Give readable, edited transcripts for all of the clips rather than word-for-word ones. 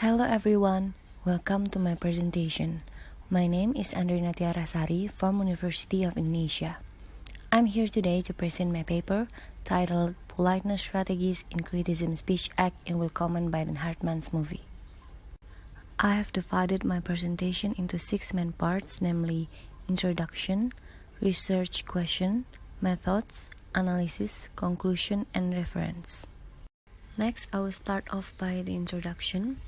Hello everyone, welcome to my presentation. My name is Andreyna Tiarasari from University of Indonesia. I'm here today to present my paper titled Politeness Strategies in Criticism Speech Act in Willkommen by the Hartmanns movie. I have divided my presentation into 6 main parts, namely introduction, research question, methods, analysis, conclusion, and reference. Next, I will start off by the introduction.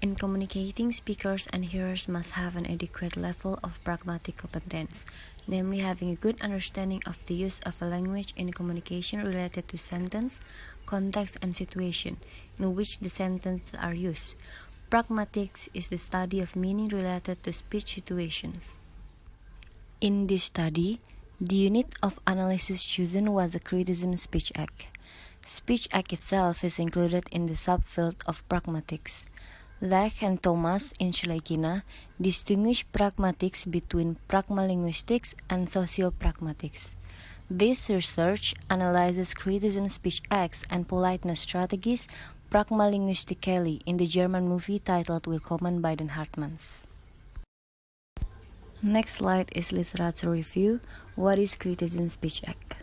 In communicating, speakers and hearers must have an adequate level of pragmatic competence, namely having a good understanding of the use of a language in communication related to sentence, context, and situation in which the sentences are used. Pragmatics is the study of meaning related to speech situations. In this study, the unit of analysis chosen was the Criticism Speech Act. Speech Act itself is included in the subfield of pragmatics. Lech and Thomas in Schleikina distinguish pragmatics between pragmalinguistics and sociopragmatics. This research analyzes criticism speech acts and politeness strategies pragmalinguistically in the German movie titled Willkommen bei den Hartmanns. Next slide is literature review. What is Criticism Speech Act?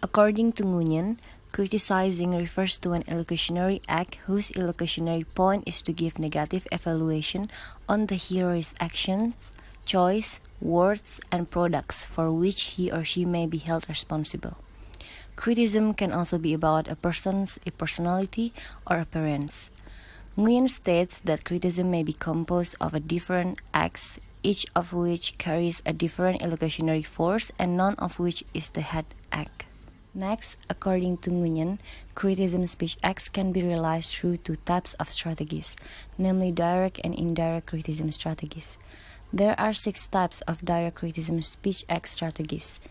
According to Nguyen, criticizing refers to an illocutionary act whose illocutionary point is to give negative evaluation on the hearer's actions, choice, words, and products for which he or she may be held responsible. Criticism can also be about a personality or appearance. Nguyen states that criticism may be composed of different acts, each of which carries a different illocutionary force and none of which is the head act. Next, according to Nguyen, criticism speech acts can be realized through 2 types of strategies, namely direct and indirect criticism strategies. There are 6 types of direct criticism speech act strategies.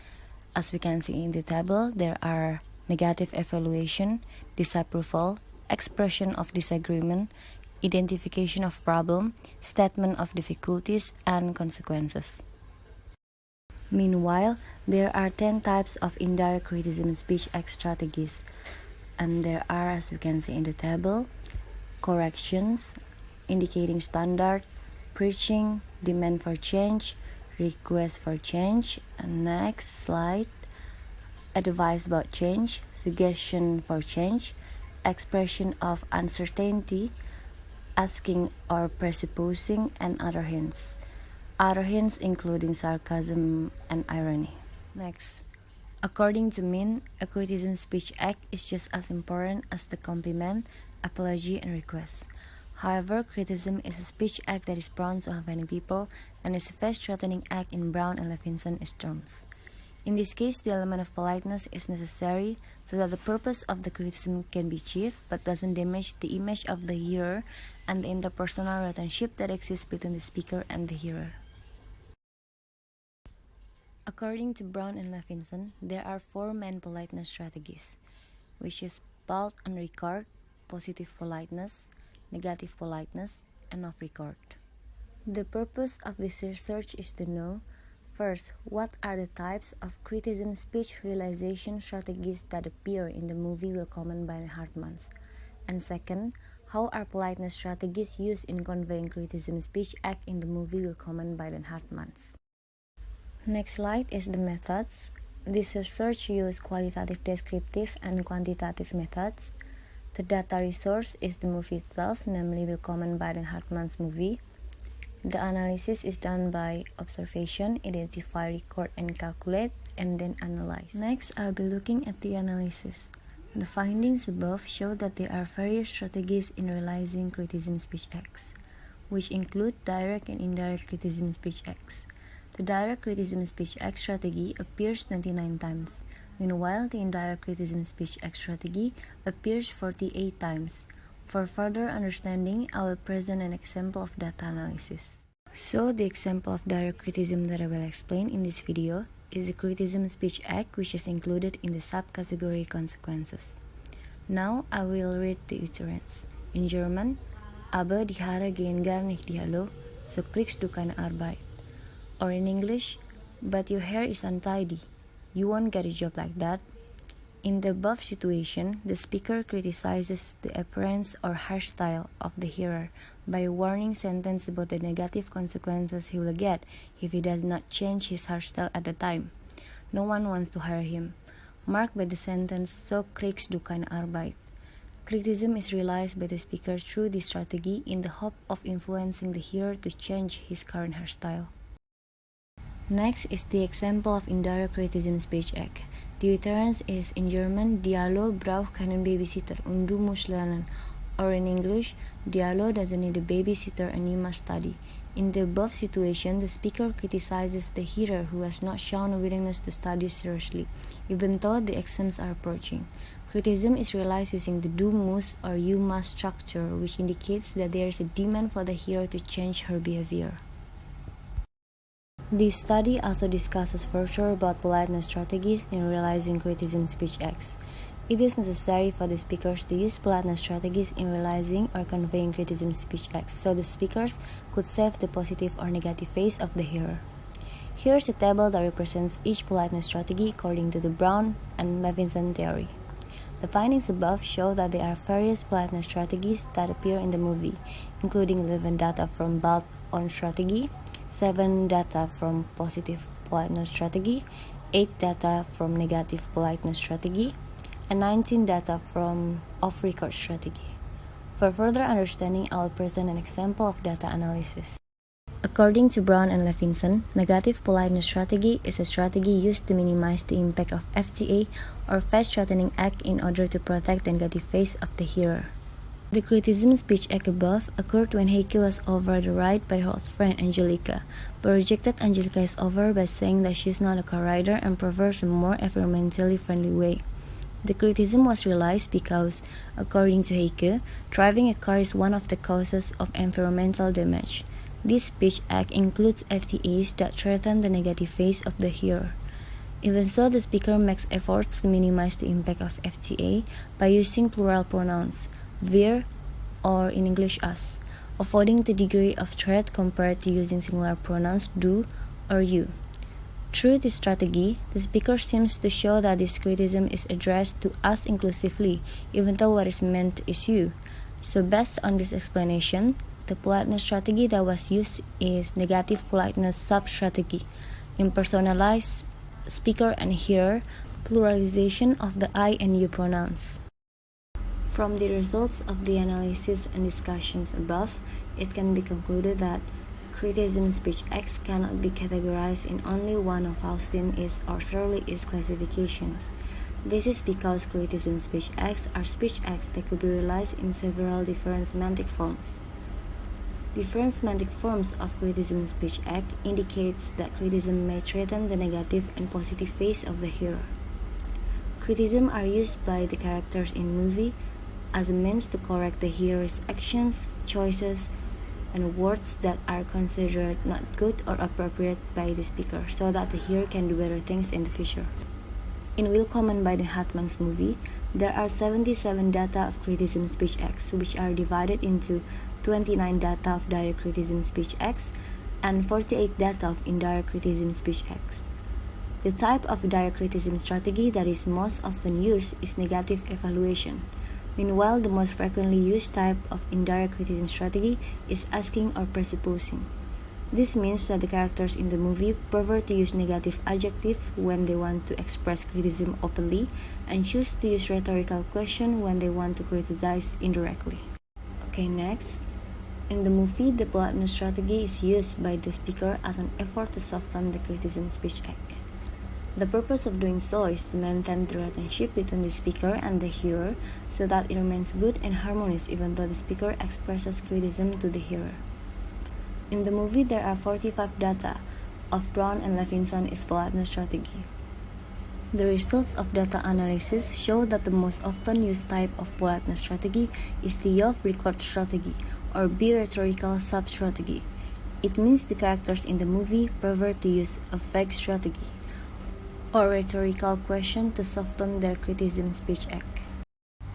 As we can see in the table, there are negative evaluation, disapproval, expression of disagreement, identification of problem, statement of difficulties, and consequences. Meanwhile, there are 10 types of indirect criticism speech act strategies, and there are, as we can see in the table, corrections, indicating standard, preaching, demand for change, request for change, and next slide, advice about change, suggestion for change, expression of uncertainty, asking or presupposing, and other hints. Other hints including sarcasm and irony. Next, according to Min, a criticism speech act is just as important as the compliment, apology, and request. However, criticism is a speech act that is prone to offending people and is a face-threatening act in Brown and Levinson terms. In this case, the element of politeness is necessary so that the purpose of the criticism can be achieved but doesn't damage the image of the hearer and the interpersonal relationship that exists between the speaker and the hearer. According to Brown and Levinson, there are 4 main politeness strategies, which is pulse on record, positive politeness, negative politeness, and off record. The purpose of this research is to know, first, what are the types of criticism speech realization strategies that appear in the movie Willkommen by the Hartmanns, and second, how are politeness strategies used in conveying criticism speech act in the movie Willkommen by the Hartmanns. Next slide is the methods. This research uses qualitative, descriptive, and quantitative methods. The data resource is the movie itself, namely Willkommen bei den Hartmanns movie. The analysis is done by observation, identify, record, and calculate, and then analyze. Next, I'll be looking at the analysis. The findings above show that there are various strategies in realizing criticism speech acts, which include direct and indirect criticism speech acts. The direct criticism speech act strategy appears 29 times. Meanwhile, the indirect criticism speech act strategy appears 48 times. For further understanding, I will present an example of data analysis. So, the example of direct criticism that I will explain in this video is the criticism speech act, which is included in the subcategory consequences. Now, I will read the utterance. In German, aber die Haare gehen gar nicht die Hallo, so kriegst du keine Arbeit. Or in English, but your hair is untidy. You won't get a job like that. In the above situation, the speaker criticizes the appearance or hairstyle of the hearer by a warning sentence about the negative consequences he will get if he does not change his hairstyle at the time. No one wants to hire him, marked by the sentence, "So kriegst du keine Arbeit." Criticism is realized by the speaker through this strategy in the hope of influencing the hearer to change his current hairstyle. Next is the example of indirect criticism speech act. The utterance is in German, "Diallo braucht keinen Babysitter und du musst lernen," or in English, "Diallo doesn't need a babysitter and you must study." In the above situation, the speaker criticizes the hearer who has not shown a willingness to study seriously, even though the exams are approaching. Criticism is realized using the "du musst" or "you must" structure, which indicates that there is a demand for the hearer to change her behavior. This study also discusses further about politeness strategies in realizing criticism speech acts. It is necessary for the speakers to use politeness strategies in realizing or conveying criticism speech acts, so the speakers could save the positive or negative face of the hearer. Here's a table that represents each politeness strategy according to the Brown and Levinson theory. The findings above show that there are various politeness strategies that appear in the movie, including 11 data from bolt-on strategy, 7 data from positive politeness strategy, 8 data from negative politeness strategy, and 19 data from off-record strategy. For further understanding, I will present an example of data analysis. According to Brown and Levinson, negative politeness strategy is a strategy used to minimize the impact of FTA or face-threatening act in order to protect the negative face of the hearer. The criticism speech act above occurred when Heike was offered a ride by her old friend Angelica, but rejected Angelica's offer by saying that she is not a car rider and prefers a more environmentally friendly way. The criticism was realized because, according to Heike, driving a car is one of the causes of environmental damage. This speech act includes FTAs that threaten the negative face of the hearer. Even so, the speaker makes efforts to minimize the impact of FTA by using plural pronouns, wir, or in English us, avoiding the degree of threat compared to using singular pronouns du or you. Through this strategy, the speaker seems to show that this criticism is addressed to us inclusively, even though what is meant is you. So based on this explanation, the politeness strategy that was used is negative politeness sub-strategy, impersonalized speaker and hearer, pluralization of the I and you pronouns. From the results of the analysis and discussions above, it can be concluded that criticism speech acts cannot be categorized in only one of Austin is or Shirley is classifications. This is because criticism speech acts are speech acts that could be realized in several different semantic forms. Different semantic forms of criticism speech act indicates that criticism may threaten the negative and positive face of the hearer. Criticism are used by the characters in movie as a means to correct the hearer's actions, choices, and words that are considered not good or appropriate by the speaker, so that the hearer can do better things in the future. In Willkommen bei the Hartmanns movie, there are 77 data of criticism speech acts, which are divided into 29 data of direct criticism speech acts and 48 data of indirect criticism speech acts. The type of direct criticism strategy that is most often used is negative evaluation. Meanwhile, the most frequently used type of indirect criticism strategy is asking or presupposing. This means that the characters in the movie prefer to use negative adjective when they want to express criticism openly and choose to use rhetorical question when they want to criticize indirectly. Okay, next. In the movie, the politeness strategy is used by the speaker as an effort to soften the criticism speech act. The purpose of doing so is to maintain the relationship between the speaker and the hearer so that it remains good and harmonious even though the speaker expresses criticism to the hearer. In the movie, there are 45 data of Brown and Levinson is politeness strategy. The results of data analysis show that the most often used type of politeness strategy is the off-record strategy or bi-rhetorical sub-strategy. It means the characters in the movie prefer to use a fake strategy or rhetorical question to soften their criticism speech act.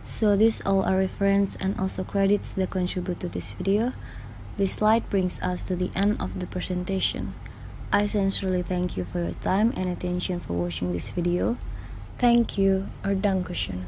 So these all are reference and also credits that contribute to this video. This slide brings us to the end of the presentation. I sincerely thank you for your time and attention for watching this video. Thank you or Dankeschön.